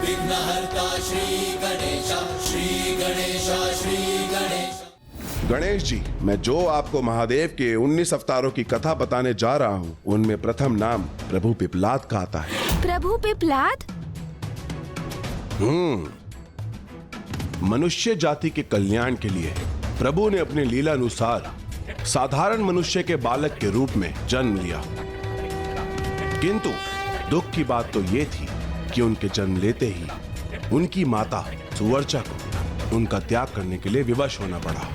विघ्नहर्ता श्री गणेश, श्री गणेश, श्री गणेश। गणेश जी, मैं जो आपको महादेव के 19 अवतारों की कथा बताने जा रहा हूँ, उनमें प्रथम नाम प्रभु पिपलाद का आता है। प्रभु पिपलाद? मनुष्य जाति के कल्याण के लिए प्रभु ने अपने लीला अनुसार साधारण मनुष्य के बालक के रूप में जन्म लिया। किंतु दुख की बात तो ये थी कि उनके जन्म लेते ही उनकी माता सुवर्चा को उनका त्याग करने के लिए विवश होना पड़ा।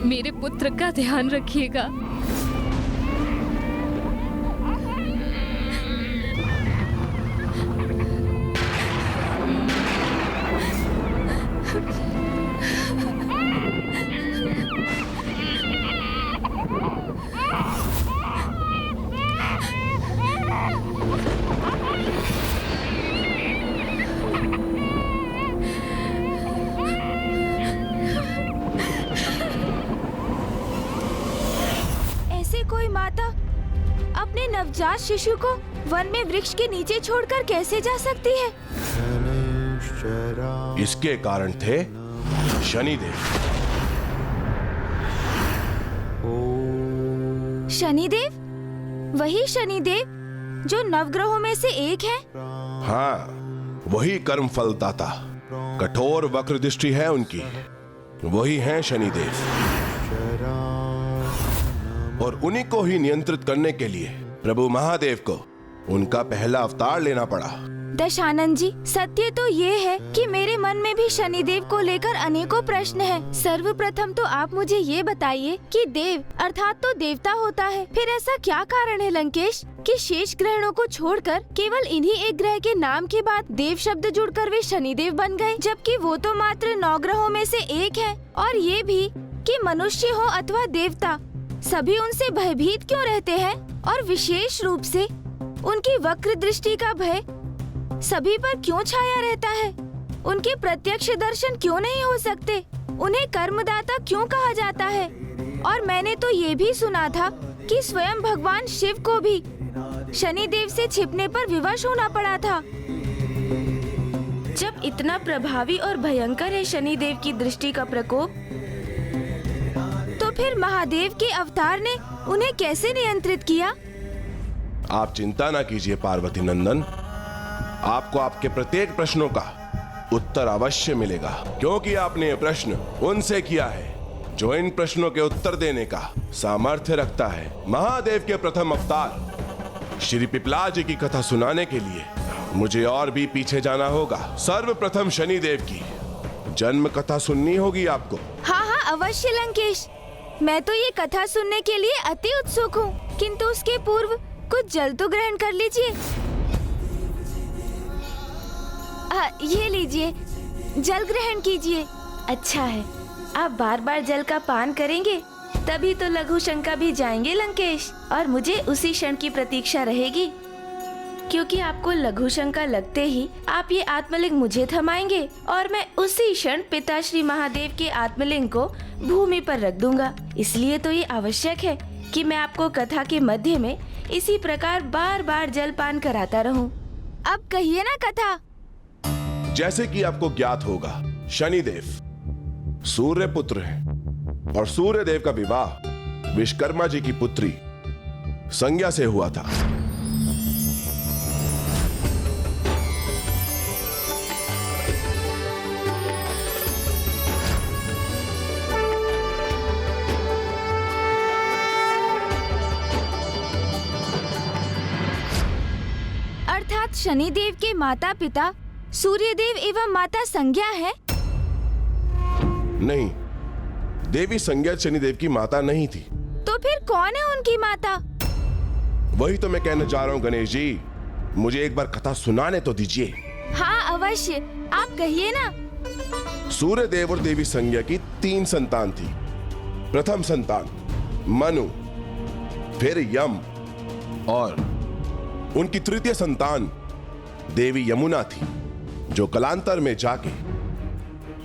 मेरे पुत्र का ध्यान रखिएगा। कोई माता अपने नवजात शिशु को वन में वृक्ष के नीचे छोड़कर कैसे जा सकती है? इसके कारण थे शनिदेव। शनिदेव? वही शनिदेव जो नवग्रहों में से एक है? हाँ, वही कर्म फलदाता। कठोर वक्र दृष्टि है उनकी। वही हैं शनिदेव। और उन्हीं को ही नियंत्रित करने के लिए प्रभु महादेव को उनका पहला अवतार लेना पड़ा। दशानन जी, सत्य तो ये है कि मेरे मन में भी शनिदेव को लेकर अनेकों प्रश्न हैं। सर्वप्रथम तो आप मुझे ये बताइए कि देव अर्थात तो देवता होता है, फिर ऐसा क्या कारण है लंकेश कि शेष ग्रहों को छोड़कर केवल इन्हीं एक ग्रह के नाम के बाद देव शब्द जुड़कर वे शनिदेव बन गए, जबकि वो तो मात्र 9 ग्रहों में से एक है। और ये भी कि मनुष्य हो अथवा देवता, सभी उनसे भयभीत क्यों रहते हैं? और विशेष रूप से उनकी वक्र दृष्टि का भय सभी पर क्यों छाया रहता है? उनके प्रत्यक्ष दर्शन क्यों नहीं हो सकते? उन्हें कर्मदाता क्यों कहा जाता है? और मैंने तो ये भी सुना था कि स्वयं भगवान शिव को भी शनिदेव से छिपने पर विवश होना पड़ा था। जब इतना प्रभावी और भयंकर है शनिदेव की दृष्टि का प्रकोप, तो फिर महादेव के अवतार ने उन्हें कैसे नियंत्रित किया? आप चिंता न कीजिए पार्वती नंदन, आपको आपके प्रत्येक प्रश्नों का उत्तर अवश्य मिलेगा, क्योंकि आपने ये प्रश्न उनसे किया है जो इन प्रश्नों के उत्तर देने का सामर्थ्य रखता है। महादेव के प्रथम अवतार श्री पिपलाद जी की कथा सुनाने के लिए मुझे और भी पीछे जाना होगा। सर्वप्रथम शनिदेव की जन्म कथा सुननी होगी आपको। हाँ हाँ अवश्य लंकेश, मैं तो ये कथा सुनने के लिए अति उत्सुक हूँ, किंतु उसके पूर्व कुछ जल तो ग्रहण कर लीजिए। ये लीजिए, जल ग्रहण कीजिए। अच्छा है, आप बार बार जल का पान करेंगे तभी तो लघु शंका भी जाएंगे लंकेश, और मुझे उसी क्षण की प्रतीक्षा रहेगी, क्योंकि आपको लघु शंका लगते ही आप ये आत्मलिंग मुझे थमाएंगे और मैं उसी क्षण पिता श्री महादेव के आत्मलिंग को भूमि पर रख दूंगा। इसलिए तो ये आवश्यक है कि मैं आपको कथा के मध्य में इसी प्रकार बार बार जल पान कराता रहूं। अब कहिए ना कथा। जैसे कि आपको ज्ञात होगा, शनिदेव सूर्य पुत्र हैं और सूर्य देव का विवाह विश्वकर्मा जी की पुत्री संज्ञा से हुआ था। शनिदेव के माता पिता सूर्यदेव एवं माता संज्ञा है? नहीं, देवी संज्ञा शनिदेव की माता नहीं थी। तो फिर कौन है उनकी माता? वही तो मैं कहने जा रहा हूँ गणेश जी, मुझे एक बार कथा सुनाने तो दीजिए। हाँ अवश्य, आप कहिए ना। सूर्यदेव और देवी संज्ञा की 3 संतान थी। प्रथम संतान मनु, फिर यम, और उनकी तृतीय संतान देवी यमुना थी, जो कालांतर में जाके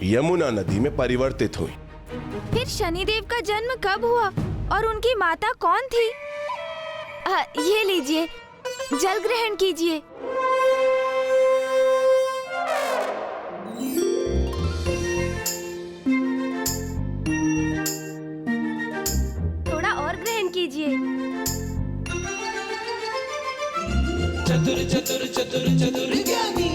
यमुना नदी में परिवर्तित हुई। फिर शनिदेव का जन्म कब हुआ और उनकी माता कौन थी? ये लीजिए, जल ग्रहण कीजिए। थोड़ा और ग्रहण कीजिए। चतुर चतुर चतुर चतुर ज्ञानी,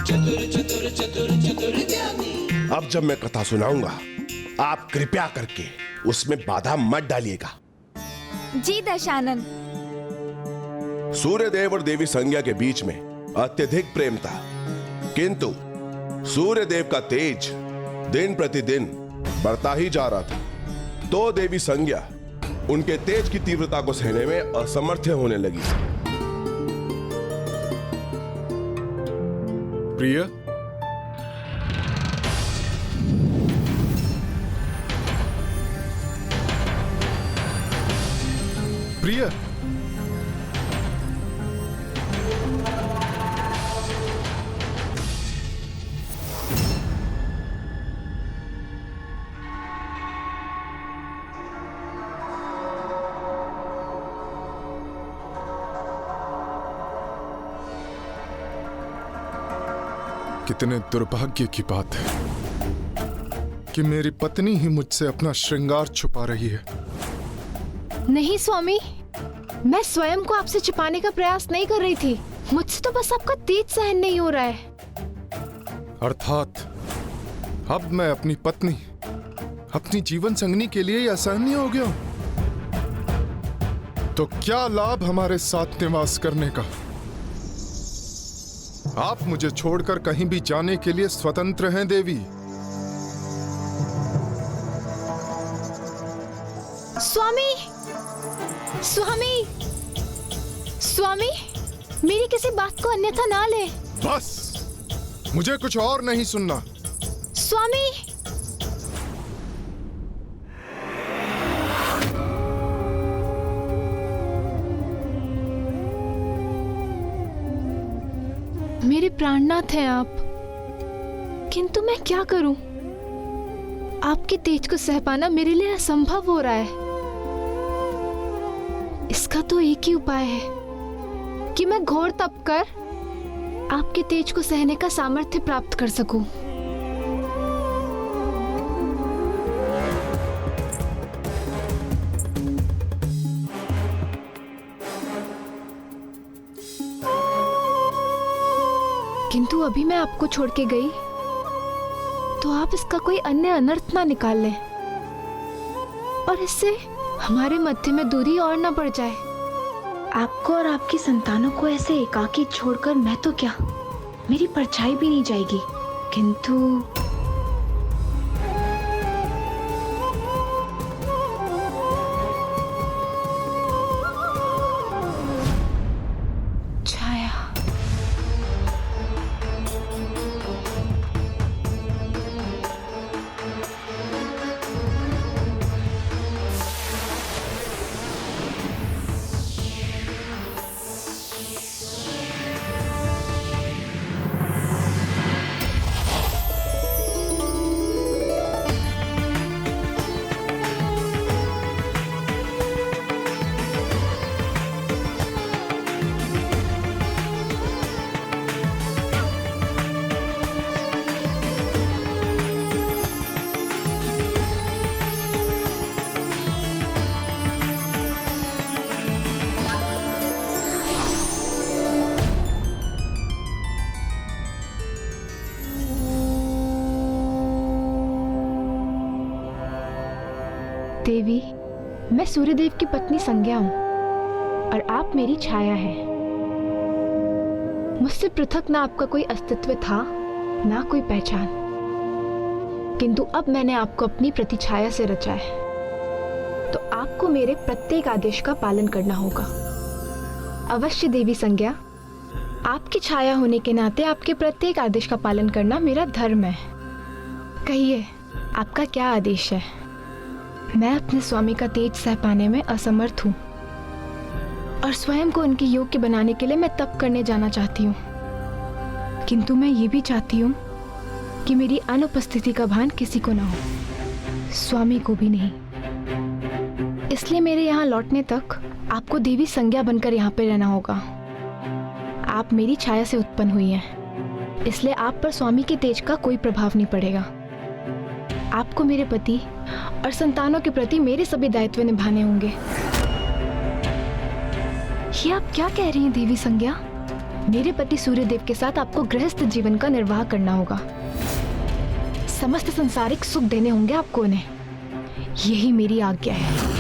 चतुर चतुर चतुर चतुर ज्ञानी। अब जब मैं कथा सुनाऊंगा, आप कृपया करके उसमें बाधा मत डालिएगा। जी दशानन। सूर्यदेव और देवी संज्ञा के बीच में अत्यधिक प्रेम था, किंतु सूर्यदेव का तेज दिन प्रतिदिन बढ़ता ही जा रहा था। तो देवी संज्ञा उनके तेज की तीव्रता को सहने में असमर्थ होने लगी। प्रिय, प्रिय, कितने दुर्भाग्य की बात है कि मेरी पत्नी ही मुझसे अपना श्रृंगार छुपा रही है। नहीं स्वामी, मैं स्वयं को आपसे छिपाने का प्रयास नहीं कर रही थी। मुझसे तो बस आपका तेज सहन नहीं हो रहा है। अर्थात अब मैं अपनी पत्नी, अपनी जीवन संगनी के लिए ही असहनीय हो गया हूं। तो क्या लाभ हमारे साथ निवास करने का? आप मुझे छोड़कर कहीं भी जाने के लिए स्वतंत्र हैं देवी। स्वामी, स्वामी, स्वामी, मेरी किसी बात को अन्यथा ना ले। बस, मुझे कुछ और नहीं सुनना। स्वामी, मेरे प्राणनाथ हैं आप, किंतु मैं क्या करूं? आपके तेज को सह पाना मेरे लिए असंभव हो रहा है। इसका तो एक ही उपाय है कि मैं घोर तप कर आपके तेज को सहने का सामर्थ्य प्राप्त कर सकूं। किंतु अभी मैं आपको छोड़ के गई तो आप इसका कोई अन्य अनर्थ ना निकाल लें और इससे हमारे मध्य में दूरी और ना बढ़ जाए। आपको और आपकी संतानों को ऐसे एकाकी छोड़कर मैं तो क्या, मेरी परछाई भी नहीं जाएगी। किंतु छाया, देवी, मैं सूर्यदेव की पत्नी संज्ञा हूँ और आप मेरी छाया हैं। मुझसे पृथक ना आपका कोई अस्तित्व था, ना कोई पहचान, किंतु अब मैंने आपको अपनी प्रतिछाया से रचा है, तो आपको मेरे प्रत्येक आदेश का पालन करना होगा। अवश्य देवी संज्ञा, आपकी छाया होने के नाते आपके प्रत्येक आदेश का पालन करना मेरा धर्म है। कहिए, आपका क्या आदेश है? मैं अपने स्वामी का तेज सह पाने में असमर्थ हूँ और स्वयं को उनके योग्य बनाने के लिए मैं तप करने जाना चाहती हूँ, किंतु मैं ये भी चाहती हूँ कि मेरी अनुपस्थिति का भान किसी को ना हो, स्वामी को भी नहीं। इसलिए मेरे यहाँ लौटने तक आपको देवी संज्ञा बनकर यहाँ पे रहना होगा। आप मेरी छाया से उत्पन्न हुई हैं, इसलिए आप पर स्वामी के तेज का कोई प्रभाव नहीं पड़ेगा। आपको मेरे पति और संतानों के प्रति मेरे सभी दायित्व निभाने होंगे। ये आप क्या कह रही हैं देवी संज्ञा? मेरे पति सूर्यदेव के साथ आपको गृहस्थ जीवन का निर्वाह करना होगा, समस्त संसारिक सुख देने होंगे आपको उन्हें। यही मेरी आज्ञा है।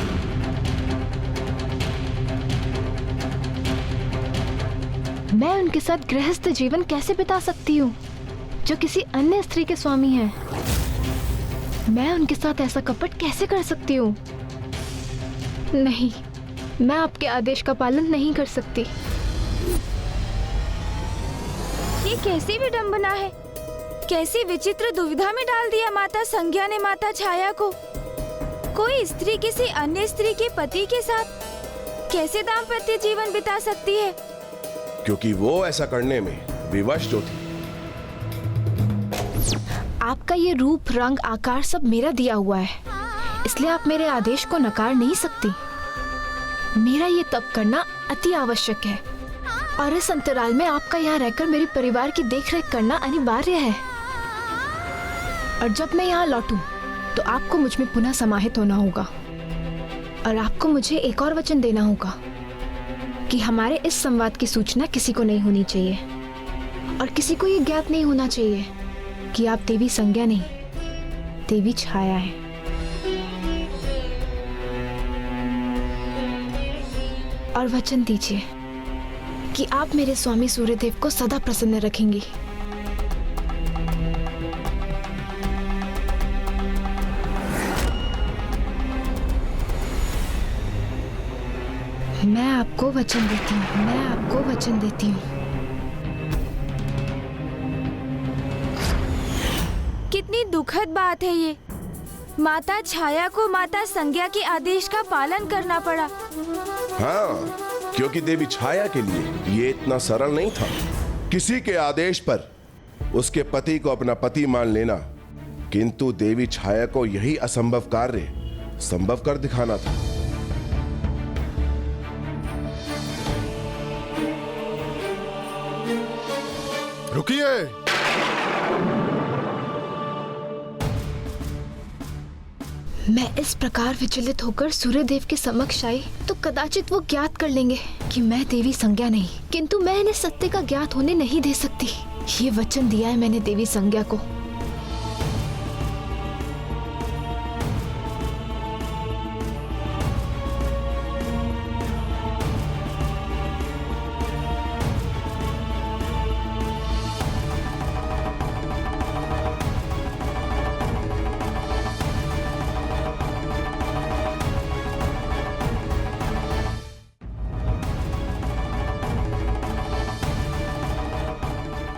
मैं उनके साथ गृहस्थ जीवन कैसे बिता सकती हूँ जो किसी अन्य स्त्री के स्वामी हैं? मैं उनके साथ ऐसा कपट कैसे कर सकती हूँ? नहीं, मैं आपके आदेश का पालन नहीं कर सकती। ये कैसी विडंबना है, कैसी विचित्र दुविधा में डाल दिया माता संज्ञा ने माता छाया को। कोई स्त्री किसी अन्य स्त्री के पति के साथ कैसे दाम्पत्य जीवन बिता सकती है? क्योंकि वो ऐसा करने में विवश जो थी। आपका ये रूप, रंग, आकार सब मेरा दिया हुआ है, इसलिए आप मेरे आदेश को नकार नहीं सकती। मेरा ये तप करना अति आवश्यक है और इस अंतराल में आपका यहाँ रहकर मेरे परिवार की देखरेख करना अनिवार्य है। और जब मैं यहाँ लौटूं, तो आपको मुझ में पुनः समाहित होना होगा और आपको मुझे एक और वचन देना होगा कि हमारे इस संवाद की सूचना किसी को नहीं होनी चाहिए और किसी को ये ज्ञात नहीं होना चाहिए कि आप देवी संज्ञा नहीं, देवी छाया है। और वचन दीजिए कि आप मेरे स्वामी सूर्यदेव को सदा प्रसन्न रखेंगी। मैं आपको वचन देती हूँ, मैं आपको वचन देती हूँ। कितनी दुखद बात है ये। माता छाया को माता संज्ञा के आदेश का पालन करना पड़ा। हाँ, क्योंकि देवी छाया के लिए ये इतना सरल नहीं था। किसी के आदेश पर उसके पति को अपना पति मान लेना, किंतु देवी छाया को यही असंभव कार्य संभव कर दिखाना था। रुकिए। मैं इस प्रकार विचलित होकर सूर्यदेव के समक्ष आई तो कदाचित वो ज्ञात कर लेंगे कि मैं देवी संज्ञा नहीं, किंतु मैं इन्हें सत्य का ज्ञात होने नहीं दे सकती। ये वचन दिया है मैंने देवी संज्ञा को।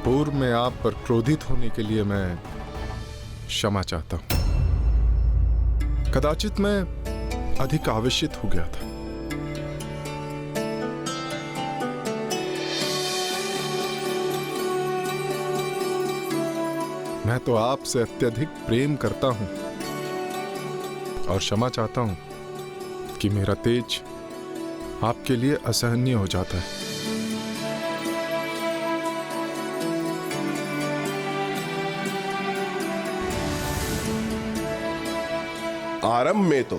पूर्व में आप पर क्रोधित होने के लिए मैं क्षमा चाहता हूं। कदाचित मैं अधिक आवेशित हो गया था। मैं तो आपसे अत्यधिक प्रेम करता हूं और क्षमा चाहता हूं कि मेरा तेज आपके लिए असहनीय हो जाता है। आरंभ में तो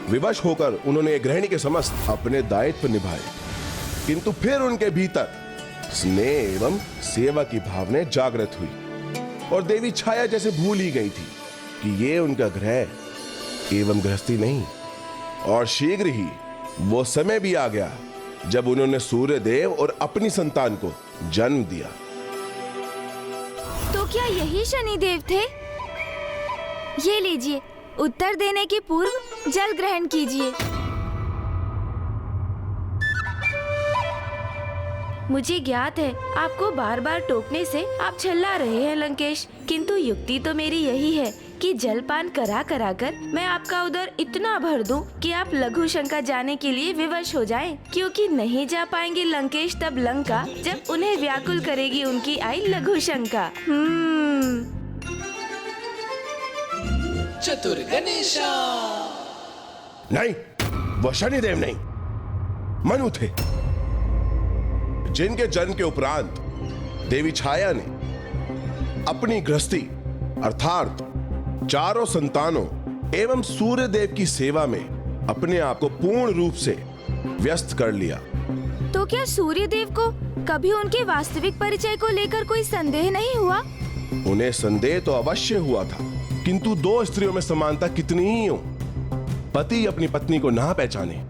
विवश होकर उन्होंने गृहिणी के समस्त अपने दायित्व निभाए, किंतु फिर उनके भीतर स्नेह एवं सेवा की भावना जागृत हुई और देवी छाया जैसे भूल ही गई थी कि ये उनका गृह एवं गृहस्थी नहीं। और शीघ्र ही वो समय भी आ गया जब उन्होंने सूर्यदेव और अपनी संतान को जन्म दिया। तो क्या यही शनिदेव थे? ये लीजिए, उत्तर देने के पूर्व जल ग्रहण कीजिए। मुझे ज्ञात है आपको बार बार टोकने से आप छल्ला रहे हैं लंकेश, किंतु युक्ति तो मेरी यही है कि जलपान करा करा कर मैं आपका उदर इतना भर दूं कि आप लघु शंका जाने के लिए विवश हो जाएं, क्योंकि नहीं जा पाएंगे लंकेश तब लंका, जब उन्हें व्याकुल करेगी उनकी आई लघु शंका। चतुर गणेशा। नहीं, वो शनिदेव नहीं, मनु थे, जिनके जन्म के उपरांत देवी छाया ने अपनी गृहस्थी अर्थात चारों संतानों एवं सूर्य देव की सेवा में अपने आप को पूर्ण रूप से व्यस्त कर लिया। तो क्या सूर्य देव को कभी उनके वास्तविक परिचय को लेकर कोई संदेह नहीं हुआ? उन्हें संदेह तो अवश्य हुआ था, किंतु दो स्त्रियों में समानता कितनी ही हो, पति अपनी पत्नी को ना पहचाने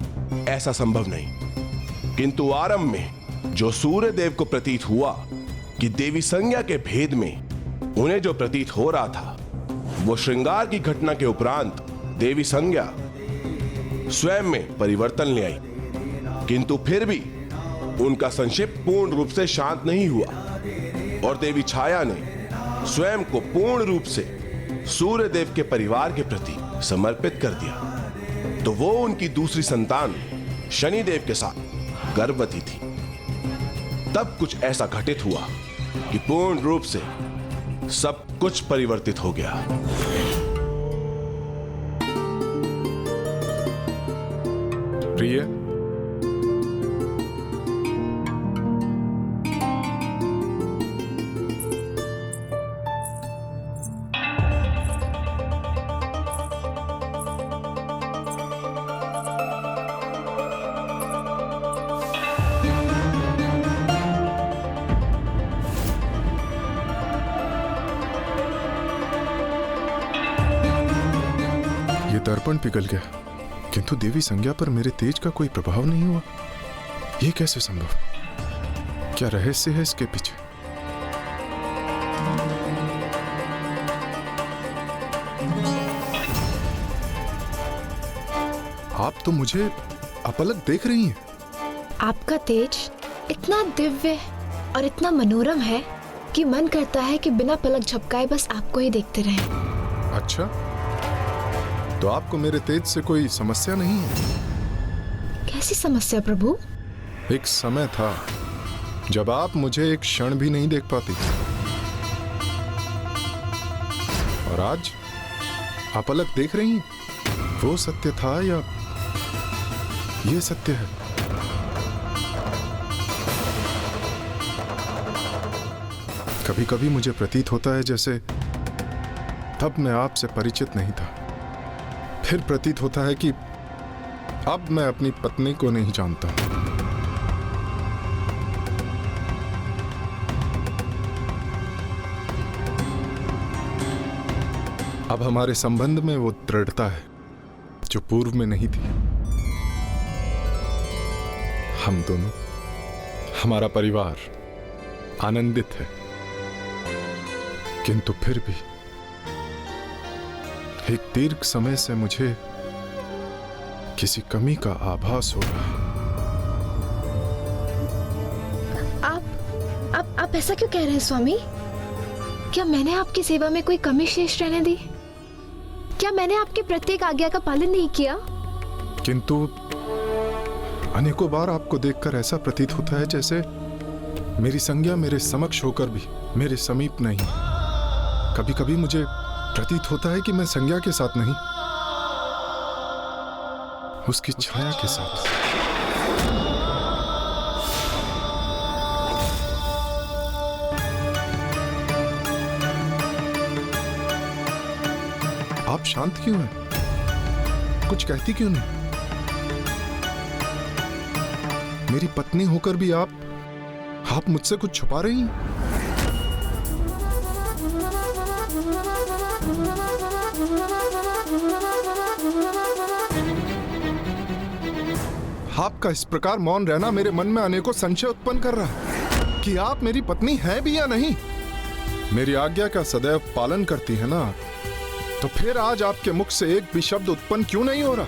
ऐसा संभव नहीं। किंतु आरंभ में जो सूर्य देव को प्रतीत हुआ कि देवी संज्ञा के भेद में उन्हें जो प्रतीत हो रहा था, वो श्रृंगार की घटना के उपरांत देवी संज्ञा स्वयं में परिवर्तन ले आई, किंतु फिर भी उनका संक्षेप पूर्ण रूप से शांत नहीं हुआ और देवी छाया ने स्वयं को पूर्ण रूप से सूर्य देव के परिवार के प्रति समर्पित कर दिया। तो वो उनकी दूसरी संतान शनिदेव के साथ गर्भवती थी। तब कुछ ऐसा घटित हुआ कि पूर्ण रूप से सब कुछ परिवर्तित हो गया। प्रिय, दर्पण पिघल गया, किंतु देवी संज्ञा पर मेरे तेज का कोई प्रभाव नहीं हुआ। ये कैसे संभव? क्या रहस्य है इसके पीछे? आप तो मुझे अपलक देख रही हैं। आपका तेज इतना दिव्य और इतना मनोरम है कि मन करता है कि बिना पलक झपकाए बस आपको ही देखते रहें। अच्छा, तो आपको मेरे तेज से कोई समस्या नहीं है? कैसी समस्या प्रभु? एक समय था जब आप मुझे एक क्षण भी नहीं देख पाती, और आज आप अलग देख रही हैं। वो सत्य था या ये सत्य है? कभी कभी मुझे प्रतीत होता है जैसे तब मैं आपसे परिचित नहीं था, फिर प्रतीत होता है कि अब मैं अपनी पत्नी को नहीं जानता। अब हमारे संबंध में वो दृढ़ता है जो पूर्व में नहीं थी। हम दोनों, हमारा परिवार आनंदित है, किंतु फिर भी एक दीर्घ समय से मुझे किसी कमी का आभास हो रहा है। आप ऐसा क्यों कह रहे हैं स्वामी? क्या मैंने आपकी सेवा में कोई कमी शेष रहने दी? क्या मैंने आपकी प्रत्येक आज्ञा का पालन नहीं किया? किंतु अनेकों बार आपको देखकर ऐसा प्रतीत होता है जैसे मेरी संज्ञा मेरे समक्ष होकर भी मेरे समीप नहीं। कभी कभी मुझे प्रतीत होता है कि मैं संज्ञा के साथ नहीं, उसकी छाया के साथ। आप शांत क्यों हैं? कुछ कहती क्यों नहीं? मेरी पत्नी होकर भी आप मुझसे कुछ छुपा रही हैं। आपका इस प्रकार मौन रहना मेरे मन में अनेकों संशय उत्पन्न कर रहा है। कि आप मेरी पत्नी हैं भी या नहीं। मेरी आज्ञा का सदैव पालन करती है ना, तो फिर आज आपके मुख से एक भी शब्द उत्पन्न क्यों नहीं हो रहा?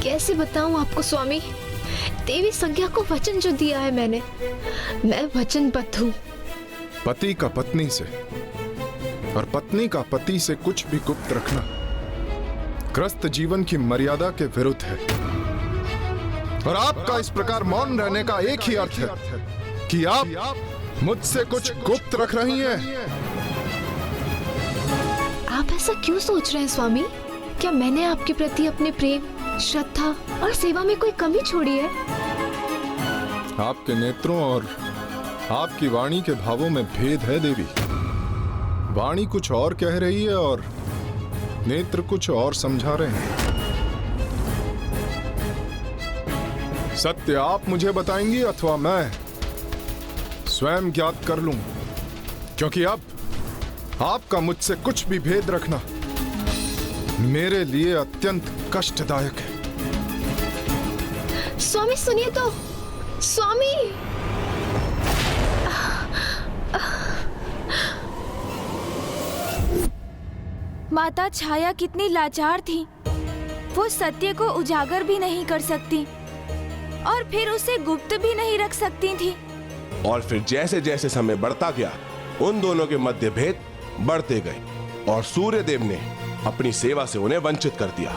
कैसे बताऊं आपको स्वामी, देवी संज्ञा को वचन जो दिया है मैंने, मैं वचनबद्ध हूँ। पति का पत्नी से और पत्नी का पति से कुछ भी गुप्त रखना ग्रस्त जीवन की मर्यादा के विरुद्ध है। और आपका इस प्रकार मौन रहने का एक ही अर्थ है कि आप मुझसे कुछ गुप्त रख रही हैं। आप ऐसा क्यों सोच रहे हैं स्वामी? क्या मैंने आपके प्रति अपने प्रेम, श्रद्धा और सेवा में कोई कमी छोड़ी है? आपके नेत्रों और आपकी वाणी के भावों में भेद है देवी। वाणी कुछ और कह रही है और नेत्र कुछ और समझा रहे हैं। सत्य आप मुझे बताएंगी अथवा मैं स्वयं ज्ञात कर लूं, क्योंकि अब आपका मुझसे कुछ भी भेद रखना मेरे लिए अत्यंत कष्टदायक है। स्वामी सुनिए तो, स्वामी। माता छाया कितनी लाचार थी। वो सत्य को उजागर भी नहीं कर सकती और फिर उसे गुप्त भी नहीं रख सकती थी। और फिर जैसे जैसे समय बढ़ता गया, उन दोनों के मध्य भेद बढ़ते गए और सूर्य देव ने अपनी सेवा से उन्हें वंचित कर दिया।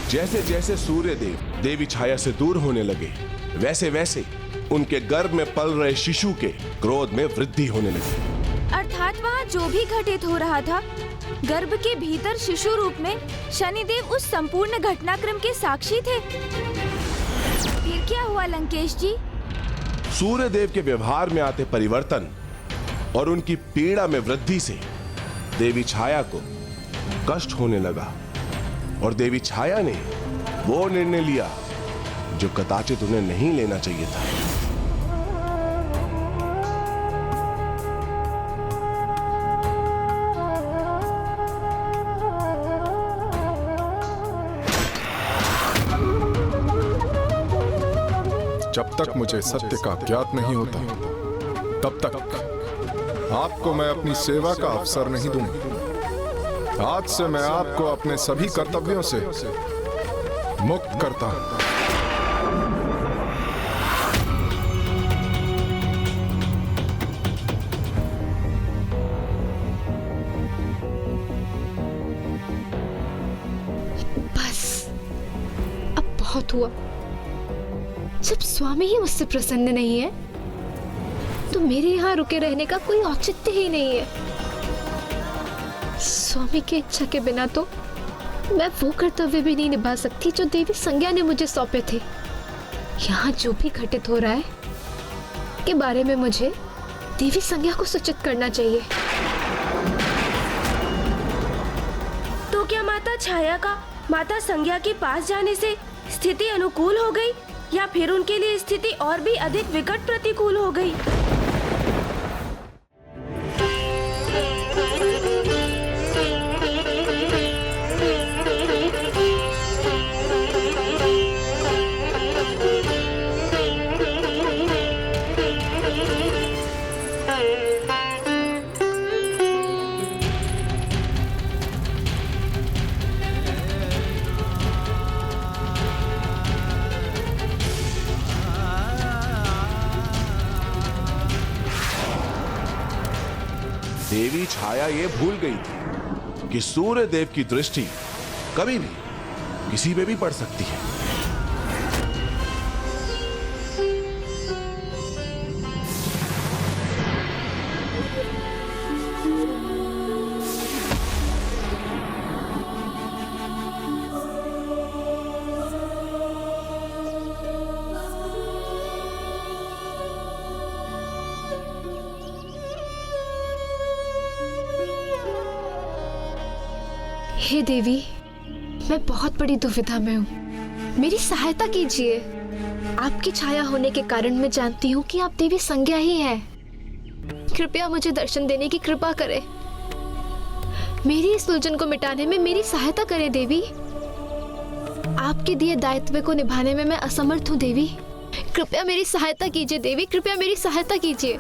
जैसे जैसे सूर्य देव देवी छाया से दूर होने लगे, वैसे वैसे उनके गर्भ में पल रहे शिशु के क्रोध में वृद्धि होने लगी। अर्थात वहाँ जो भी घटित हो रहा था, गर्भ के भीतर शिशु रूप में शनिदेव उस संपूर्ण घटनाक्रम के साक्षी थे। फिर क्या हुआ लंकेश जी? सूर्य देव के व्यवहार में आते परिवर्तन और उनकी पीड़ा में वृद्धि से देवी छाया को कष्ट होने लगा और देवी छाया ने वो निर्णय लिया जो कदाचित उन्हें नहीं लेना चाहिए था। जब तक मुझे सत्य का ज्ञात नहीं होता, तब तक आपको मैं अपनी सेवा का अवसर नहीं दूंगा। आज से मैं आपको अपने सभी कर्तव्यों से मुक्त करता हूं। बस अब बहुत हुआ। जब स्वामी ही मुझसे प्रसन्न नहीं है, तो मेरे यहाँ रुके रहने का कोई औचित्य ही नहीं है। स्वामी की इच्छा के बिना तो मैं वो कर्तव्य भी नहीं निभा सकती जो देवी संज्ञा ने मुझे सौंपे थे। यहाँ जो भी घटित हो रहा है के बारे में मुझे देवी संज्ञा को सूचित करना चाहिए। तो क्या माता छाया का माता संज्ञा के पास जाने से स्थिति अनुकूल हो गई, या फिर उनके लिए स्थिति और भी अधिक विकट प्रतिकूल हो गई? देवी छाया ये भूल गई थी कि सूर्य देव की दृष्टि कभी भी किसी पे भी पड़ सकती है। हे देवी, मैं बहुत बड़ी दुविधा में हूँ। मेरी सहायता कीजिए। आपकी छाया होने के कारण मैं जानती हूँ कि आप देवी संज्ञा ही है। कृपया मुझे दर्शन देने की कृपा करें। मेरी इस उलझन को मिटाने में मेरी सहायता करें देवी। आपके दिए दायित्व को निभाने में मैं असमर्थ हूँ देवी। कृपया मेरी सहायता कीजिए देवी, कृपया मेरी सहायता कीजिए।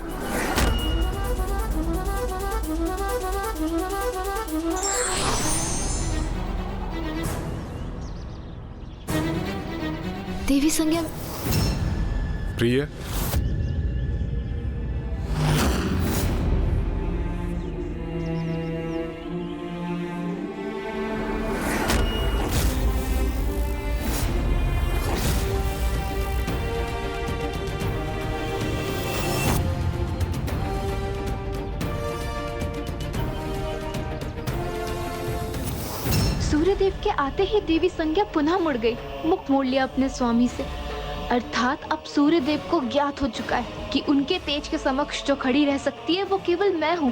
देवी संज्ञा। प्रिय, सूर्यदेव के आते ही देवी संज्ञा पुनः मुड़ गई, मुख मोड़ लिया अपने स्वामी से। अर्थात अब सूर्यदेव को ज्ञात हो चुका है कि उनके तेज के समक्ष जो खड़ी रह सकती है वो केवल मैं हूँ,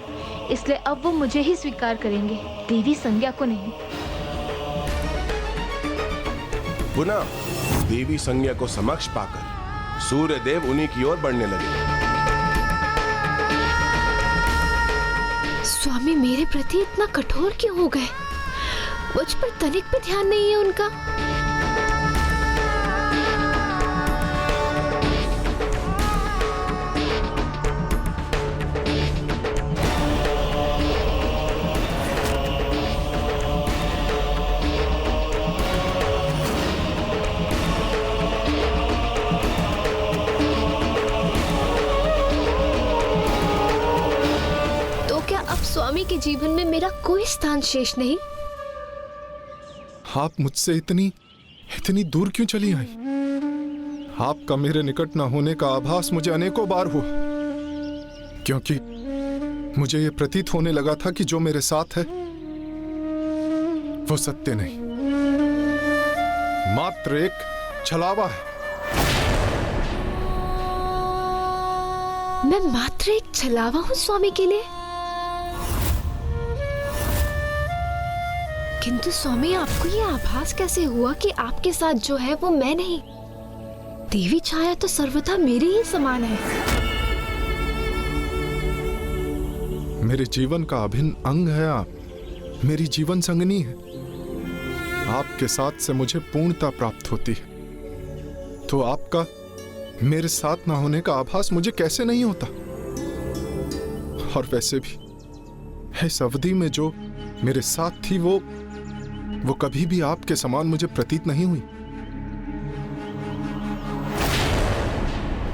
इसलिए अब वो मुझे ही स्वीकार करेंगे, देवी संज्ञा को नहीं। पुनः देवी संज्ञा को समक्ष पाकर सूर्यदेव उन्हीं की ओर बढ़ने लगे। स्वामी मेरे प्रति इतना कठोर क्यों हो गए? मुझ पर तनिक भी ध्यान नहीं है उनका। तो क्या अब स्वामी के जीवन में मेरा कोई स्थान शेष नहीं? आप मुझसे इतनी दूर क्यों चली आई? आपका मेरे निकट न होने का आभास मुझे अनेकों बार हुआ, क्योंकि मुझे यह प्रतीत होने लगा था कि जो मेरे साथ है वो सत्य नहीं, मात्र एक छलावा है। मैं मात्र एक छलावा हूँ स्वामी के लिए? किंतु स्वामी आपको ये आभास कैसे हुआ कि आपके साथ जो है वो मैं नहीं? देवी छाया तो सर्वथा मेरे ही समान है। मेरे जीवन का अभिन्न अंग है आप, मेरी जीवन संगनी है। आपके साथ से मुझे पूर्णता प्राप्त होती है, तो आपका मेरे साथ ना होने का आभास मुझे कैसे नहीं होता? और वैसे भी इस अवधि में जो मेरे साथ थी वो कभी भी आपके समान मुझे प्रतीत नहीं हुई।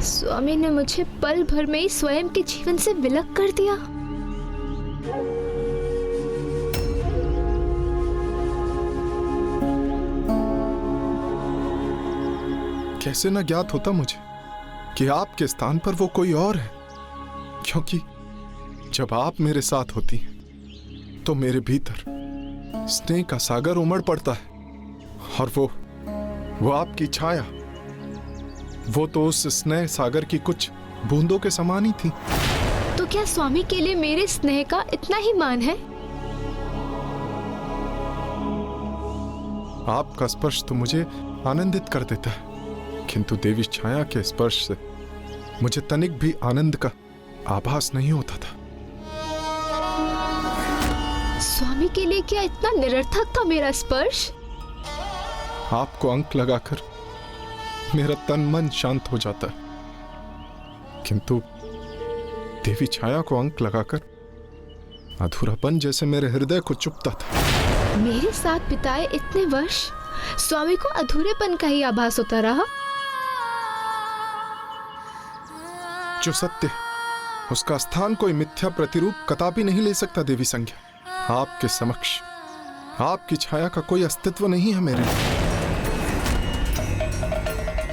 स्वामी ने मुझे पल भर में ही स्वयं के जीवन से विलग कर दिया। कैसे न ज्ञात होता मुझे कि आपके स्थान पर वो कोई और है, क्योंकि जब आप मेरे साथ होती हैं तो मेरे भीतर स्नेह का सागर उमड़ पड़ता है, और वो आपकी छाया, वो तो उस स्नेह सागर की कुछ बूंदों के समान ही थी। तो क्या स्वामी के लिए मेरे स्नेह का इतना ही मान है? आपका स्पर्श तो मुझे आनंदित कर देता है, किंतु देवी छाया के स्पर्श से मुझे तनिक भी आनंद का आभास नहीं होता था। स्वामी के लिए क्या इतना निरर्थक था मेरा स्पर्श? आपको अंक लगाकर मेरा तन मन शांत हो जाता है, किंतु देवी छाया को अंक लगाकर अधूरापन जैसे मेरे हृदय को चुभता था। मेरे साथ बिताए इतने वर्ष स्वामी को अधूरेपन का ही आभास होता रहा। जो सत्य उसका स्थान कोई मिथ्या प्रतिरूप कदापि नहीं ले सकता देवी संज्ञा। आपके समक्ष आपकी छाया का कोई अस्तित्व नहीं है मेरे लिए।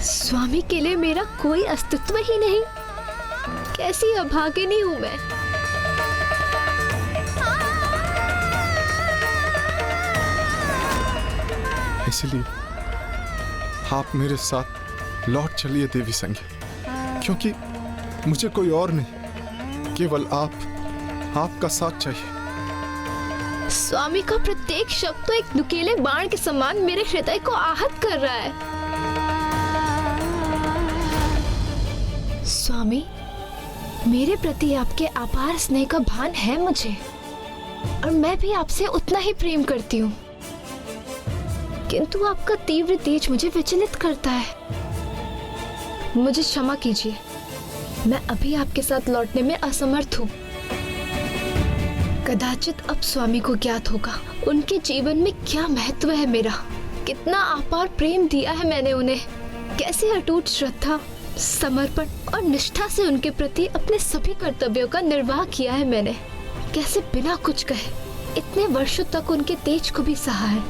स्वामी के लिए मेरा कोई अस्तित्व ही नहीं? कैसी अभागिनी हूं मैं। इसलिए आप मेरे साथ लौट चलिए देवी संज्ञा, क्योंकि मुझे कोई और नहीं, केवल आपका साथ चाहिए। स्वामी का प्रत्येक शब्द तो एक नुकीले बाण के समान मेरे हृदय को आहत कर रहा है। स्वामी, मेरे प्रति आपके अपार स्नेह का भान है मुझे, और मैं भी आपसे उतना ही प्रेम करती हूँ, किंतु आपका तीव्र तेज मुझे विचलित करता है। मुझे क्षमा कीजिए, मैं अभी आपके साथ लौटने में असमर्थ हूँ। कदाचित अब स्वामी को ज्ञात होगा उनके जीवन में क्या महत्व है मेरा, कितना अपार प्रेम दिया है मैंने उन्हें, कैसे अटूट श्रद्धा, समर्पण और निष्ठा से उनके प्रति अपने सभी कर्तव्यों का निर्वाह किया है मैंने, कैसे बिना कुछ कहे इतने वर्षों तक उनके तेज को भी सहा है।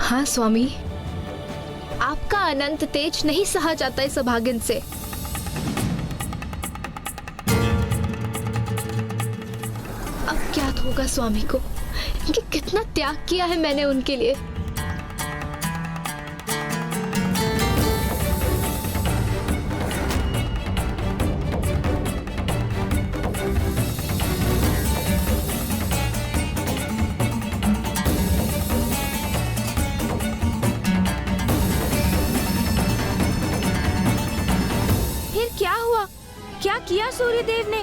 हाँ स्वामी, आपका अनंत तेज नहीं सहा जाता इस अभागिन से। अब ज्ञात होगा स्वामी को कि कितना त्याग किया है मैंने उनके लिए। क्या हुआ? क्या किया सूर्यदेव ने?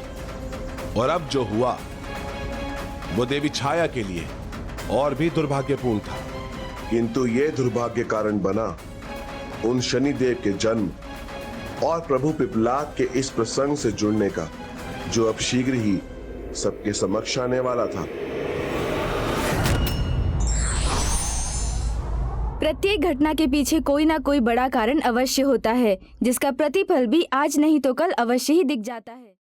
और अब जो हुआ वो देवी छाया के लिए और भी दुर्भाग्यपूर्ण था, किंतु ये दुर्भाग्य कारण बना उन शनिदेव के जन्म और प्रभु पिपलाद के इस प्रसंग से जुड़ने का, जो अब शीघ्र ही सबके समक्ष आने वाला था। प्रत्येक घटना के पीछे कोई ना कोई बड़ा कारण अवश्य होता है, जिसका प्रतिफल भी आज नहीं तो कल अवश्य ही दिख जाता है।